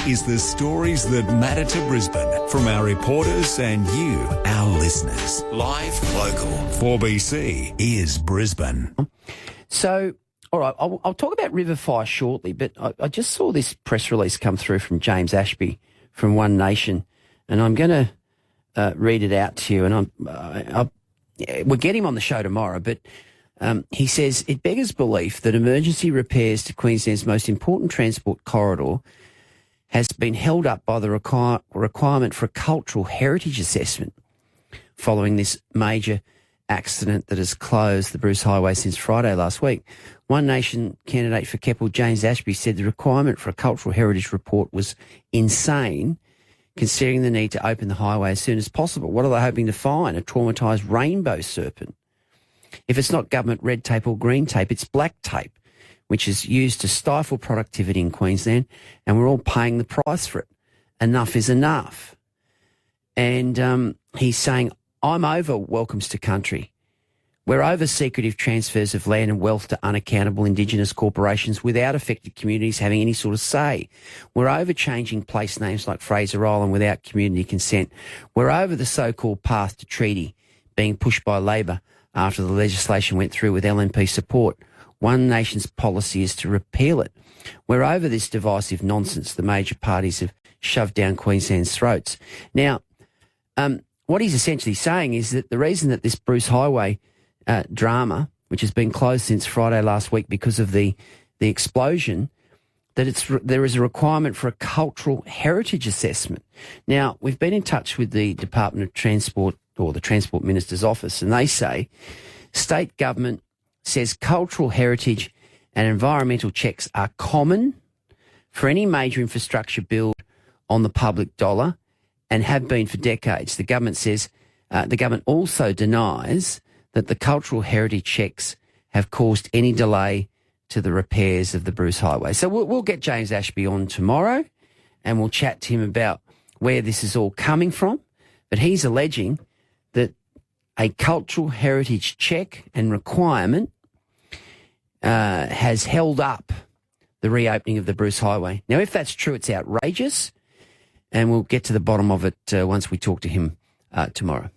is the stories that matter to Brisbane from our reporters and you, our listeners. Live, local. 4BC is Brisbane. So, all right, I'll talk about River Fire shortly, but I just saw this press release come through from James Ashby from One Nation, and I'm going to read it out to you. And we'll get him on the show tomorrow, but he says, it beggars belief that emergency repairs to Queensland's most important transport corridor has been held up by the requirement for a cultural heritage assessment following this major accident that has closed the Bruce Highway since Friday last week. One Nation candidate for Keppel, James Ashby, said the requirement for a cultural heritage report was insane, considering the need to open the highway as soon as possible. What are they hoping to find? A traumatised rainbow serpent? If it's not government red tape or green tape, it's black tape, which is used to stifle productivity in Queensland, and we're all paying the price for it. Enough is enough. And he's saying, I'm over welcomes to country. We're over secretive transfers of land and wealth to unaccountable Indigenous corporations without affected communities having any sort of say. We're over changing place names like Fraser Island without community consent. We're over the so-called path to treaty being pushed by Labor after the legislation went through with LNP support. One Nation's policy is to repeal it. We're over this divisive nonsense the major parties have shoved down Queensland's throats. Now, what he's essentially saying is that the reason that this Bruce Highway drama, which has been closed since Friday last week because of the explosion, that there is a requirement for a cultural heritage assessment. Now, we've been in touch with the Department of Transport or the Transport Minister's office, and they say state government says cultural heritage and environmental checks are common for any major infrastructure build on the public dollar and have been for decades. The government says the government also denies that the cultural heritage checks have caused any delay to the repairs of the Bruce Highway. So we'll get James Ashby on tomorrow and we'll chat to him about where this is all coming from. But he's alleging that a cultural heritage check and requirement has held up the reopening of the Bruce Highway. Now, if that's true, it's outrageous, and we'll get to the bottom of it once we talk to him tomorrow.